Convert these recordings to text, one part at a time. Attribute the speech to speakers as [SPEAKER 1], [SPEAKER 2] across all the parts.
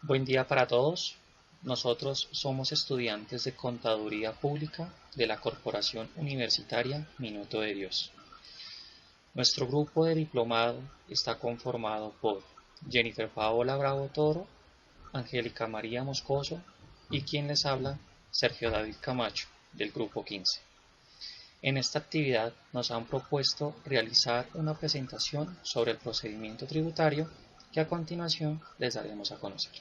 [SPEAKER 1] Buen día para todos. Nosotros somos estudiantes de Contaduría Pública de la Corporación Universitaria Minuto de Dios. Nuestro grupo de diplomado está conformado por Jennifer Paola Bravo Toro, Angélica María Moscoso y quien les habla, Sergio David Camacho, del grupo 15. En esta actividad nos han propuesto realizar una presentación sobre el procedimiento tributario que a continuación les daremos a conocer.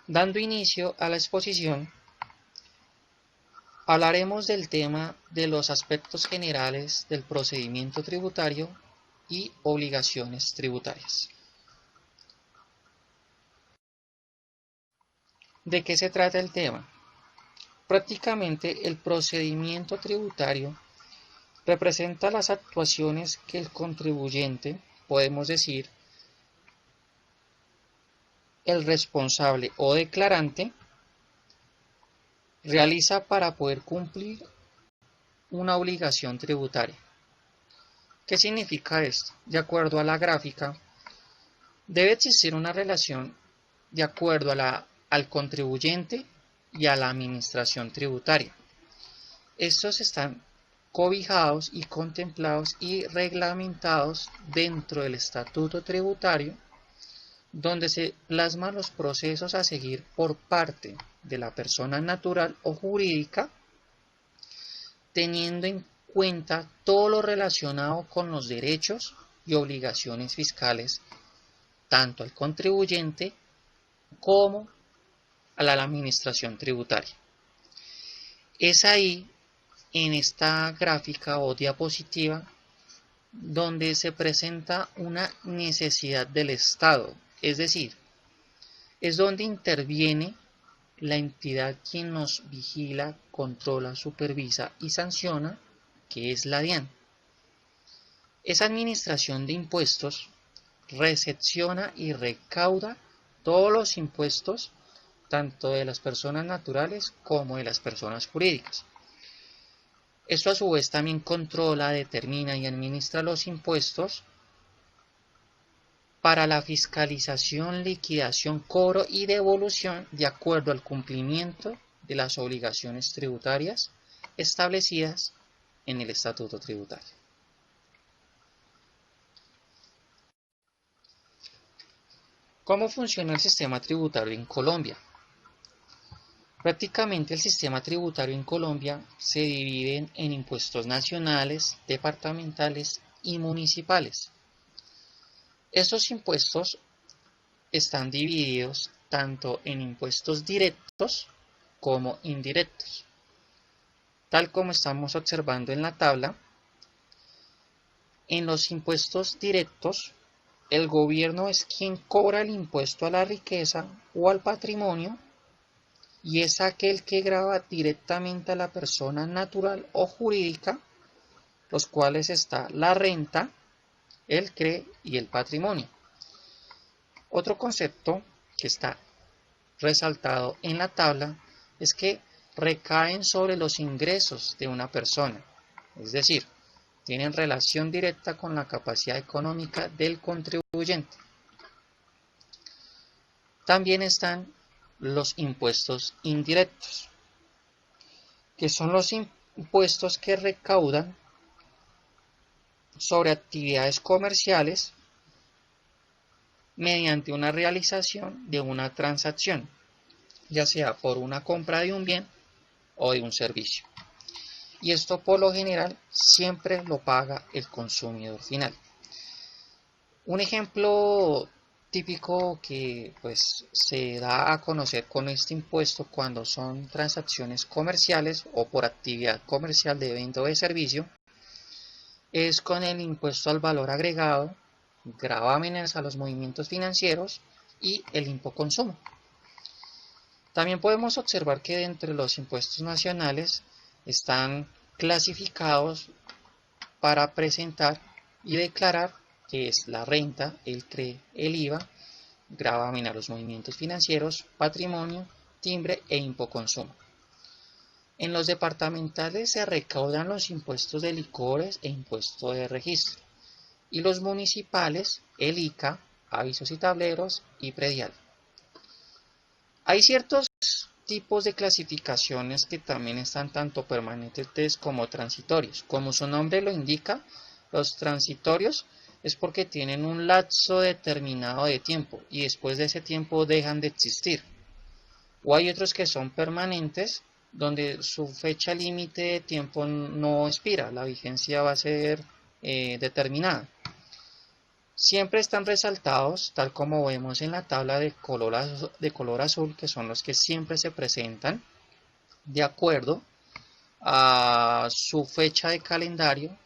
[SPEAKER 1] Dando inicio a la exposición, hablaremos del tema de los aspectos generales del procedimiento tributario y obligaciones tributarias. ¿De qué se trata el tema? Prácticamente el procedimiento tributario representa las actuaciones que el contribuyente, podemos decir, el responsable o declarante, realiza para poder cumplir una obligación tributaria. ¿Qué significa esto? De acuerdo a la gráfica, debe existir una relación de acuerdo al contribuyente y a la administración tributaria. Estos están cobijados y contemplados y reglamentados dentro del estatuto tributario, donde se plasman los procesos a seguir por parte de la persona natural o jurídica, teniendo en cuenta todo lo relacionado con los derechos y obligaciones fiscales, tanto al contribuyente como a la administración tributaria. Es ahí, en esta gráfica o diapositiva, donde se presenta una necesidad del Estado, es decir, es donde interviene la entidad quien nos vigila, controla, supervisa y sanciona, que es la DIAN. Esa administración de impuestos recepciona y recauda todos los impuestos, tanto de las personas naturales como de las personas jurídicas. Esto a su vez también controla, determina y administra los impuestos para la fiscalización, liquidación, cobro y devolución de acuerdo al cumplimiento de las obligaciones tributarias establecidas en el Estatuto Tributario. ¿Cómo funciona el sistema tributario en Colombia? Prácticamente el sistema tributario en Colombia se divide en impuestos nacionales, departamentales y municipales. Estos impuestos están divididos tanto en impuestos directos como indirectos. Tal como estamos observando en la tabla, en los impuestos directos, el gobierno es quien cobra el impuesto a la riqueza o al patrimonio y es aquel que grava directamente a la persona natural o jurídica, los cuales está la renta, el CRE y el patrimonio. Otro concepto que está resaltado en la tabla es que recaen sobre los ingresos de una persona, es decir, tienen relación directa con la capacidad económica del contribuyente. También están los impuestos indirectos, que son los impuestos que recaudan sobre actividades comerciales mediante una realización de una transacción, ya sea por una compra de un bien o de un servicio. Y esto por lo general siempre lo paga el consumidor final. Un ejemplo típico que se da a conocer con este impuesto cuando son transacciones comerciales o por actividad comercial de venta o de servicio es con el impuesto al valor agregado, gravámenes a los movimientos financieros y el impoconsumo. También podemos observar que dentro de los impuestos nacionales están clasificados para presentar y declarar que es la renta, el CRE, el IVA, gravamen a los movimientos financieros, patrimonio, timbre e impoconsumo. En los departamentales se recaudan los impuestos de licores e impuesto de registro. y los municipales, el ICA, avisos y tableros y predial. Hay ciertos tipos de clasificaciones que también están tanto permanentes como transitorios. Como su nombre lo indica, los transitorios es porque tienen un lapso determinado de tiempo y después de ese tiempo dejan de existir. O hay otros que son permanentes, donde su fecha límite de tiempo no expira, la vigencia va a ser determinada. Siempre están resaltados, tal como vemos en la tabla de color azul, que son los que siempre se presentan de acuerdo a su fecha de calendario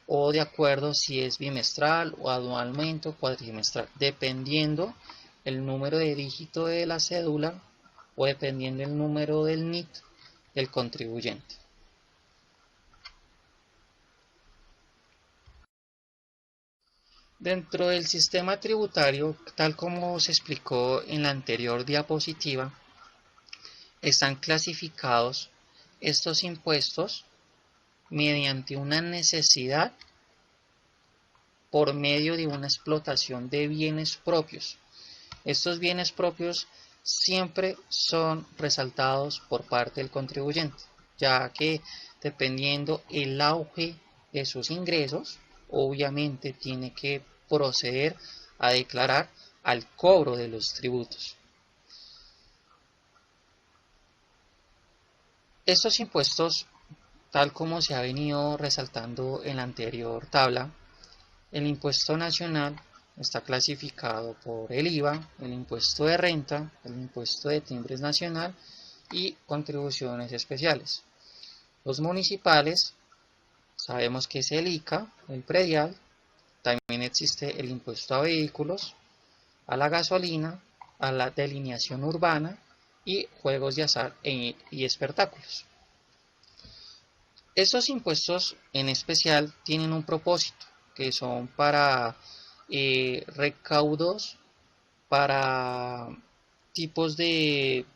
[SPEAKER 1] o de acuerdo si es bimestral o anualmente o cuatrimestral, dependiendo el número de dígito de la cédula o dependiendo el número del NIT del contribuyente. Dentro del sistema tributario, tal como se explicó en la anterior diapositiva, están clasificados estos impuestos mediante una necesidad por medio de una explotación de bienes propios. Estos bienes propios siempre son resaltados por parte del contribuyente, ya que dependiendo el auge de sus ingresos, obviamente tiene que proceder a declarar al cobro de los tributos. Estos impuestos, tal como se ha venido resaltando en la anterior tabla, el impuesto nacional está clasificado por el IVA, el impuesto de renta, el impuesto de timbres nacional y contribuciones especiales. Los municipales, sabemos que es el ICA, el predial, también existe el impuesto a vehículos, a la gasolina, a la delineación urbana y juegos de azar y espectáculos. Estos impuestos en especial tienen un propósito, que son para recaudos, para tipos de...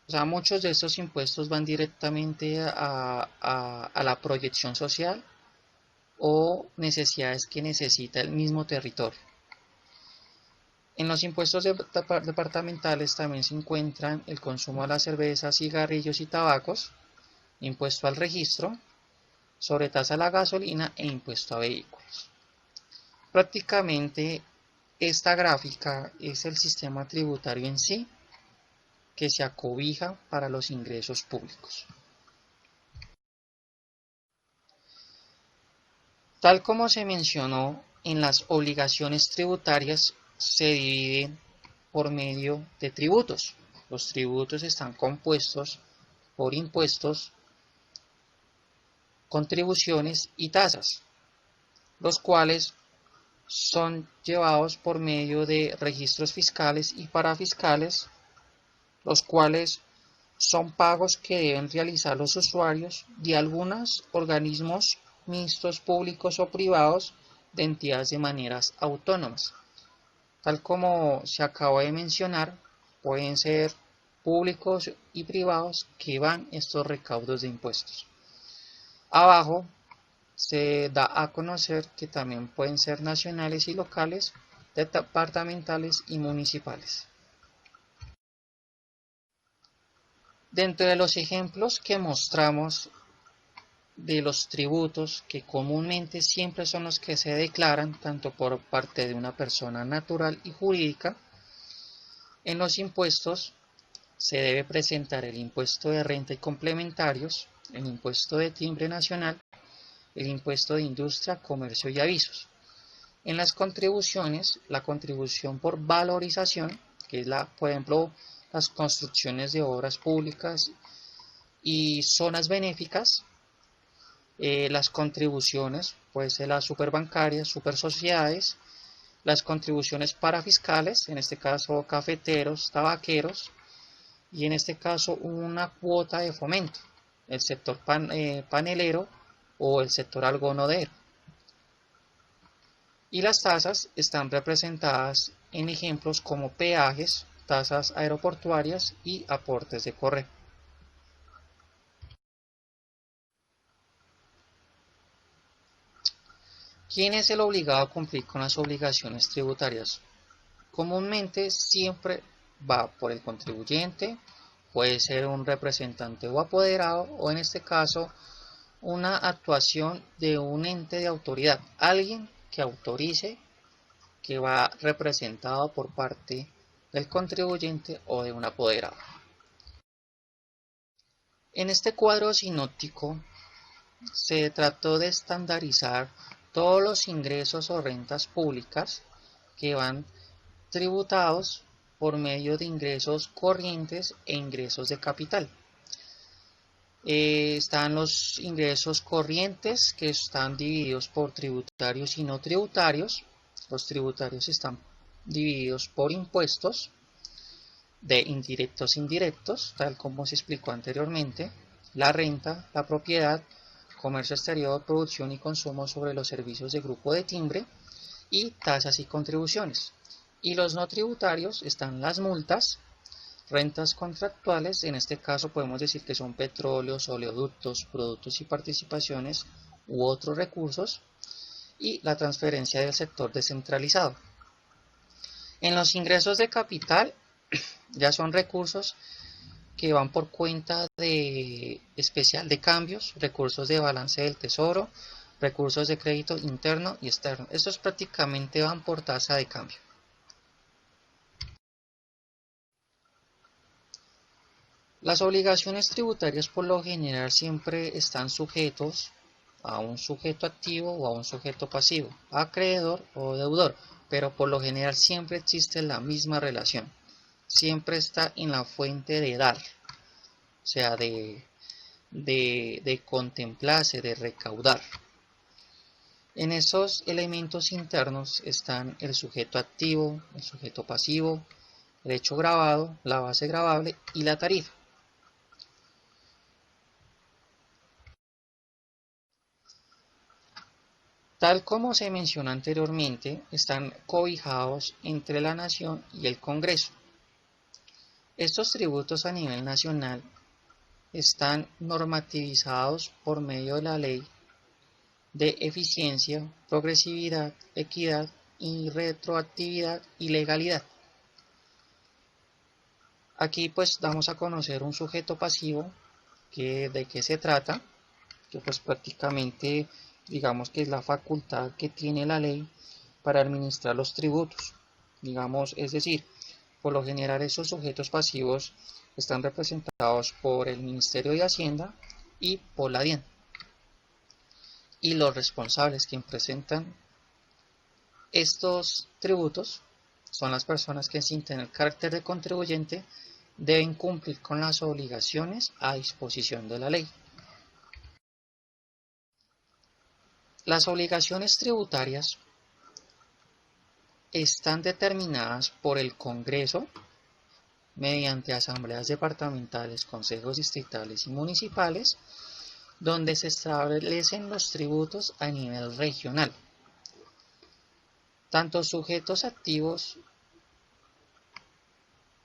[SPEAKER 1] o sea, muchos de estos impuestos van directamente a la proyección social o necesidades que necesita el mismo territorio. En los impuestos departamentales también se encuentran el consumo de la cerveza, cigarrillos y tabacos, impuesto al registro, sobretasa a la gasolina e impuesto a vehículos. Prácticamente esta gráfica es el sistema tributario en sí que se acobija para los ingresos públicos. Tal como se mencionó, en las obligaciones tributarias se dividen por medio de tributos. Los tributos están compuestos por impuestos, contribuciones y tasas, los cuales son llevados por medio de registros fiscales y parafiscales, los cuales son pagos que deben realizar los usuarios de algunos organismos mixtos públicos o privados de entidades de maneras autónomas. Tal como se acaba de mencionar, pueden ser públicos y privados que van estos recaudos de impuestos. Abajo se da a conocer que también pueden ser nacionales y locales, departamentales y municipales. Dentro de los ejemplos que mostramos de los tributos, que comúnmente siempre son los que se declaran tanto por parte de una persona natural y jurídica, en los impuestos se debe presentar el impuesto de renta y complementarios, el impuesto de timbre nacional, el impuesto de industria, comercio y avisos. En las contribuciones, la contribución por valorización, que es por ejemplo, las construcciones de obras públicas y zonas benéficas, las contribuciones, puede ser las superbancarias, supersociedades, las contribuciones parafiscales, en este caso cafeteros, tabaqueros, y en este caso una cuota de fomento, el sector panelero o el sector algodonero. Y las tasas están representadas en ejemplos como peajes, tasas aeroportuarias y aportes de correo. ¿Quién es el obligado a cumplir con las obligaciones tributarias? Comúnmente siempre va por el contribuyente, puede ser un representante o apoderado, o en este caso una actuación de un ente de autoridad, alguien que autorice, que va representado por parte del contribuyente o de un apoderado. En este cuadro sinóptico se trató de estandarizar todos los ingresos o rentas públicas que van tributados por medio de ingresos corrientes e ingresos de capital. Están los ingresos corrientes, que están divididos por tributarios y no tributarios. Los tributarios están divididos por impuestos de indirectos e indirectos, tal como se explicó anteriormente, la renta, la propiedad, comercio exterior, producción y consumo sobre los servicios de grupo de timbre, y tasas y contribuciones. Y los no tributarios están las multas, rentas contractuales, en este caso podemos decir que son petróleos, oleoductos, productos y participaciones u otros recursos, y la transferencia del sector descentralizado. En los ingresos de capital ya son recursos que van por cuenta de especial de cambios, recursos de balance del tesoro, recursos de crédito interno y externo. Estos prácticamente van por tasa de cambio. Las obligaciones tributarias por lo general siempre están sujetos a un sujeto activo o a un sujeto pasivo, acreedor o deudor, pero por lo general siempre existe la misma relación. Siempre está en la fuente de dar, o sea, de contemplarse, de recaudar. En esos elementos internos están el sujeto activo, el sujeto pasivo, el hecho grabado, la base gravable y la tarifa. Tal como se mencionó anteriormente, están cobijados entre la nación y el Congreso. Estos tributos a nivel nacional están normativizados por medio de la Ley de Eficiencia, Progresividad, Equidad y Retroactividad y Legalidad. Aquí pues damos a conocer un sujeto pasivo, de qué se trata, que pues prácticamente digamos que es la facultad que tiene la ley para administrar los tributos. Digamos, es decir, por lo general esos sujetos pasivos están representados por el Ministerio de Hacienda y por la DIAN. Y los responsables quienes presentan estos tributos son las personas que sin tener carácter de contribuyente deben cumplir con las obligaciones a disposición de la ley. Las obligaciones tributarias están determinadas por el Congreso mediante asambleas departamentales, consejos distritales y municipales, donde se establecen los tributos a nivel regional. Tanto sujetos activos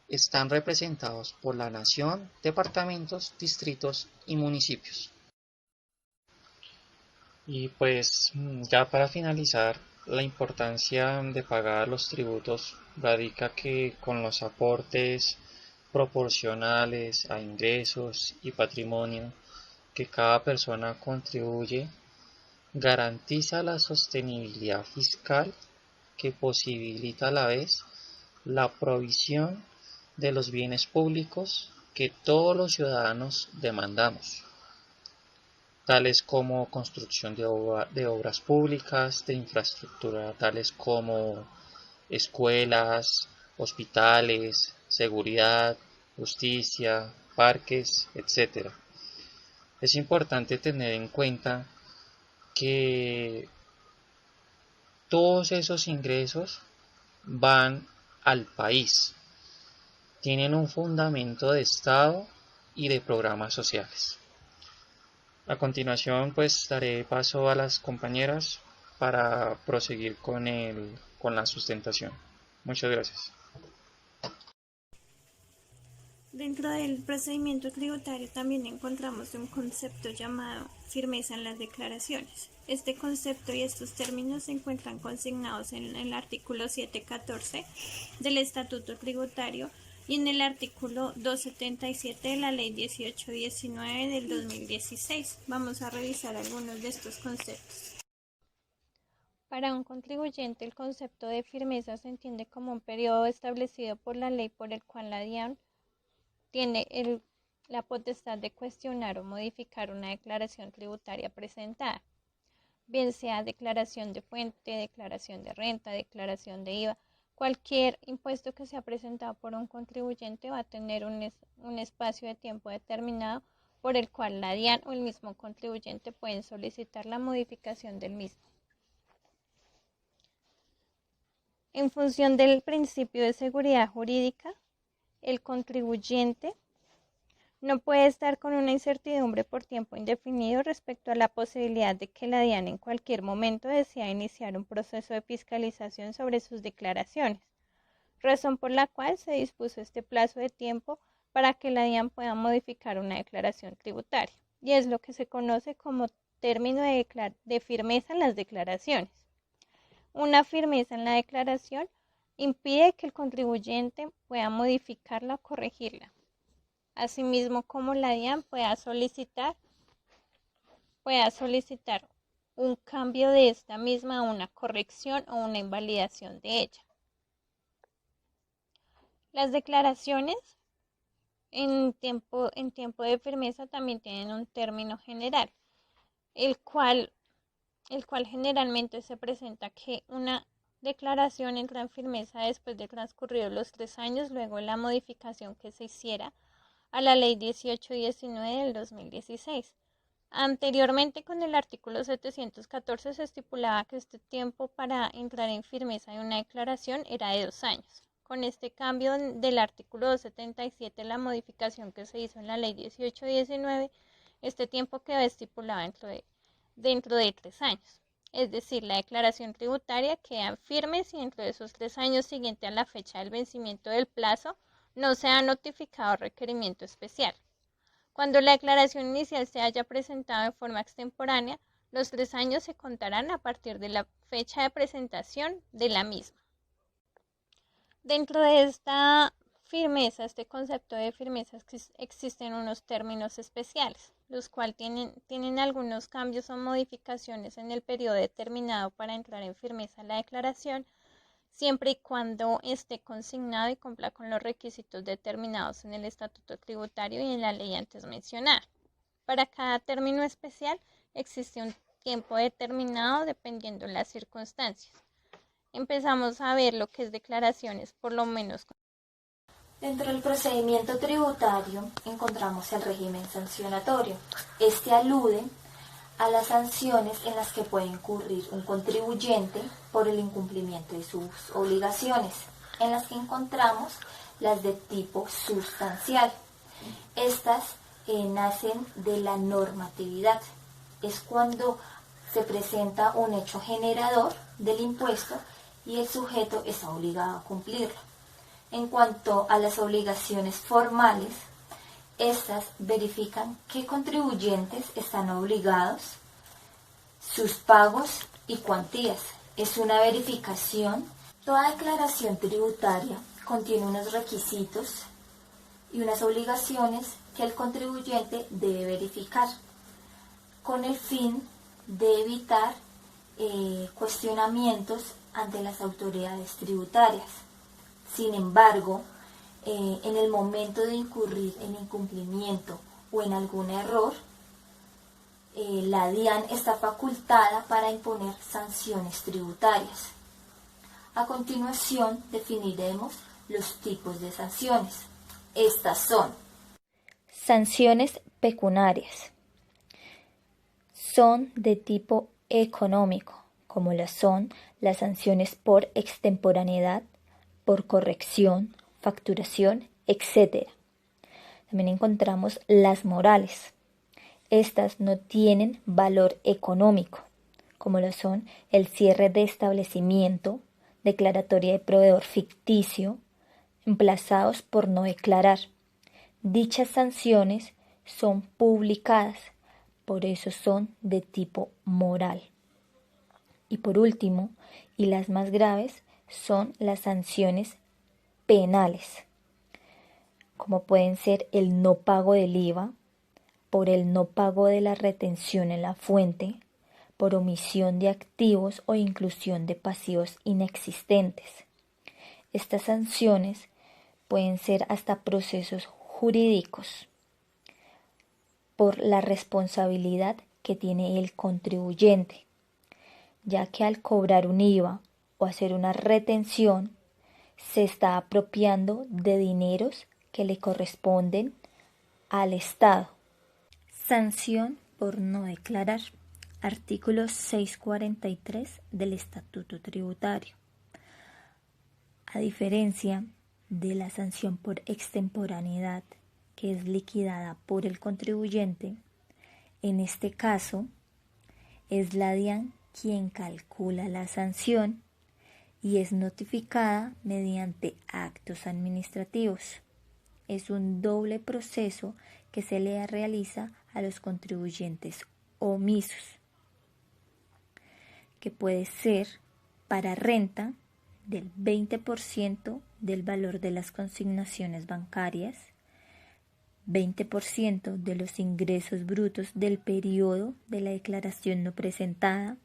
[SPEAKER 1] están representados por la nación, departamentos, distritos y municipios. Y pues ya para finalizar, la importancia de pagar los tributos radica que con los aportes proporcionales a ingresos y patrimonio que cada persona contribuye, garantiza la sostenibilidad fiscal que posibilita a la vez la provisión de los bienes públicos que todos los ciudadanos demandamos, tales como construcción de obras públicas, de infraestructura, tales como escuelas, hospitales, seguridad, justicia, parques, etc. Es importante tener en cuenta que todos esos ingresos van al país, tienen un fundamento de Estado y de programas sociales. A continuación, pues daré paso a las compañeras para proseguir con la sustentación. Muchas gracias.
[SPEAKER 2] Dentro del procedimiento tributario también encontramos un concepto llamado firmeza en las declaraciones. Este concepto y estos términos se encuentran consignados en el artículo 714 del Estatuto Tributario y en el artículo 277 de la Ley 1819 del 2016. Vamos a revisar algunos de estos conceptos. Para un contribuyente, el concepto de firmeza se entiende como un periodo establecido por la ley por el cual la DIAN tiene la potestad de cuestionar o modificar una declaración tributaria presentada, bien sea declaración de fuente, declaración de renta, declaración de IVA. Cualquier impuesto que sea presentado por un contribuyente va a tener un espacio de tiempo determinado por el cual la DIAN o el mismo contribuyente pueden solicitar la modificación del mismo. En función del principio de seguridad jurídica, el contribuyente no puede estar con una incertidumbre por tiempo indefinido respecto a la posibilidad de que la DIAN en cualquier momento decida iniciar un proceso de fiscalización sobre sus declaraciones, razón por la cual se dispuso este plazo de tiempo para que la DIAN pueda modificar una declaración tributaria, y es lo que se conoce como término de firmeza en las declaraciones. Una firmeza en la declaración impide que el contribuyente pueda modificarla o corregirla, asimismo como la DIAN pueda solicitar un cambio de esta misma a una corrección o una invalidación de ella. Las declaraciones en tiempo de firmeza también tienen un término general, el cual generalmente se presenta que una declaración entra en firmeza después de transcurridos los 3 años luego de la modificación que se hiciera a la Ley 1819 del 2016. Anteriormente, con el artículo 714 se estipulaba que este tiempo para entrar en firmeza de una declaración era de 2 años. Con este cambio del artículo 277, la modificación que se hizo en la Ley 1819, este tiempo quedó estipulado dentro de 3 años. Es decir, la declaración tributaria queda firme si dentro de esos 3 años siguientes a la fecha del vencimiento del plazo no se ha notificado requerimiento especial. Cuando la declaración inicial se haya presentado de forma extemporánea, los 3 años se contarán a partir de la fecha de presentación de la misma. Dentro de esta firmeza, este concepto de firmeza, existen unos términos especiales, los cuales tienen algunos cambios o modificaciones en el periodo determinado para entrar en firmeza la declaración, siempre y cuando esté consignado y cumpla con los requisitos determinados en el Estatuto Tributario y en la ley antes mencionada. Para cada término especial existe un tiempo determinado dependiendo de las circunstancias. Empezamos a ver lo que es declaraciones, por lo menos.
[SPEAKER 3] Dentro del procedimiento tributario encontramos el régimen sancionatorio. Este alude a las sanciones en las que puede incurrir un contribuyente por el incumplimiento de sus obligaciones, en las que encontramos las de tipo sustancial. Estas nacen de la normatividad. Es cuando se presenta un hecho generador del impuesto y el sujeto está obligado a cumplirlo. En cuanto a las obligaciones formales, estas verifican qué contribuyentes están obligados, sus pagos y cuantías. Es una verificación. Toda declaración tributaria contiene unos requisitos y unas obligaciones que el contribuyente debe verificar, con el fin de evitar cuestionamientos ante las autoridades tributarias. Sin embargo, en el momento de incurrir en incumplimiento o en algún error, la DIAN está facultada para imponer sanciones tributarias. A continuación, definiremos los tipos de sanciones. Estas son: sanciones pecuniarias. Son de tipo económico, como lo son las sanciones por extemporaneidad, por corrección, facturación, etc. También encontramos las morales. Estas no tienen valor económico, como lo son el cierre de establecimiento, declaratoria de proveedor ficticio, emplazados por no declarar, Dichas sanciones son publicadas, por eso son de tipo moral. Y por último, y las más graves, son las sanciones penales, como pueden ser el no pago del IVA, por el no pago de la retención en la fuente, por omisión de activos o inclusión de pasivos inexistentes. Estas sanciones pueden ser hasta procesos jurídicos por la responsabilidad que tiene el contribuyente, ya que al cobrar un IVA o hacer una retención se está apropiando de dineros que le corresponden al Estado. Sanción por no declarar. Artículo 643 del Estatuto Tributario. A diferencia de la sanción por extemporaneidad, que es liquidada por el contribuyente, en este caso es la DIAN quien calcula la sanción y es notificada mediante actos administrativos. Es un doble proceso que se le realiza a los contribuyentes omisos, que puede ser para renta del 20% del valor de las consignaciones bancarias, 20% de los ingresos brutos del periodo de la declaración no presentada,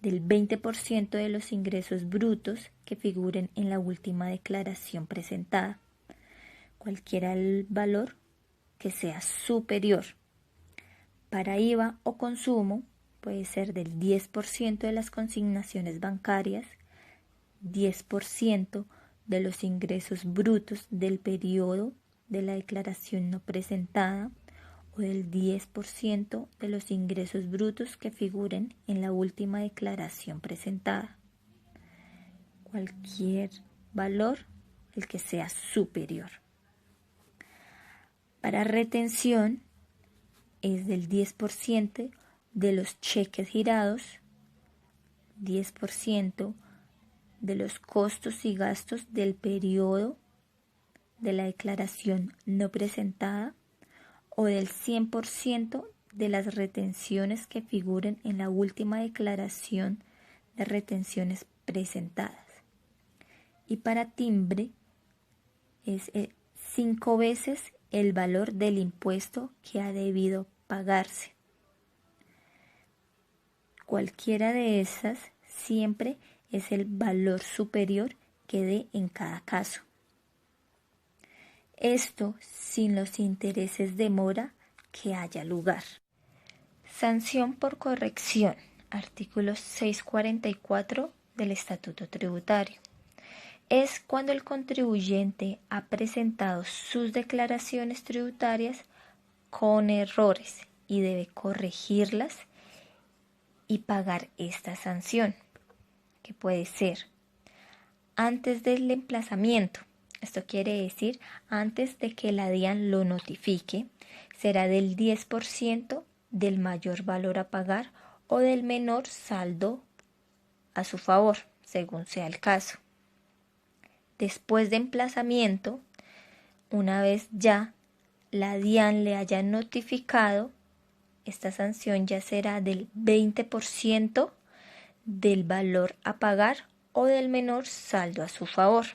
[SPEAKER 3] del 20% de los ingresos brutos que figuren en la última declaración presentada, cualquiera el valor que sea superior. Para IVA o consumo puede ser del 10% de las consignaciones bancarias, 10% de los ingresos brutos del periodo de la declaración no presentada o del 10% de los ingresos brutos que figuren en la última declaración presentada. Cualquier valor, el que sea superior. Para retención es del 10% de los cheques girados, 10% de los costos y gastos del periodo de la declaración no presentada o del 100% de las retenciones que figuren en la última declaración de retenciones presentadas. Y para timbre es 5 veces el valor del impuesto que ha debido pagarse. Cualquiera de esas siempre es el valor superior que dé en cada caso. Esto sin los intereses de mora que haya lugar. Sanción por corrección. Artículo 644 del Estatuto Tributario. Es cuando el contribuyente ha presentado sus declaraciones tributarias con errores y debe corregirlas y pagar esta sanción, que puede ser antes del emplazamiento. Esto quiere decir antes de que la DIAN lo notifique, será del 10% del mayor valor a pagar o del menor saldo a su favor, según sea el caso. Después de emplazamiento, una vez ya la DIAN le haya notificado, esta sanción ya será del 20% del valor a pagar o del menor saldo a su favor.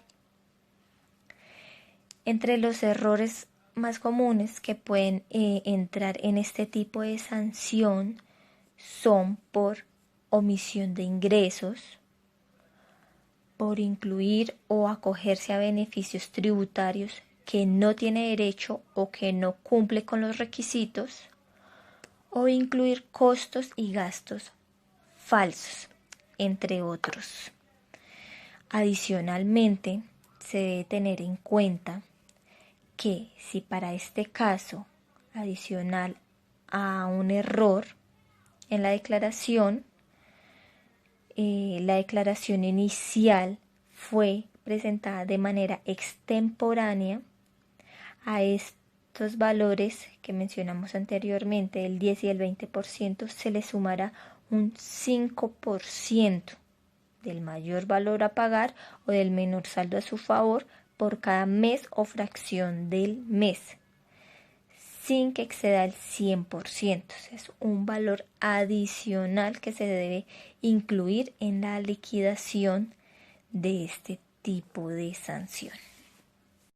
[SPEAKER 3] Entre los errores más comunes que pueden entrar en este tipo de sanción son por omisión de ingresos, por incluir o acogerse a beneficios tributarios que no tiene derecho o que no cumple con los requisitos, o incluir costos y gastos falsos, entre otros. Adicionalmente, se debe tener en cuenta que si para este caso, adicional a un error en la declaración inicial fue presentada de manera extemporánea, a estos valores que mencionamos anteriormente, el 10 y el 20%, se le sumará un 5% del mayor valor a pagar o del menor saldo a su favor por cada mes o fracción del mes. sin que exceda el 100%. Es un valor adicional que se debe incluir en la liquidación de este tipo de sanción.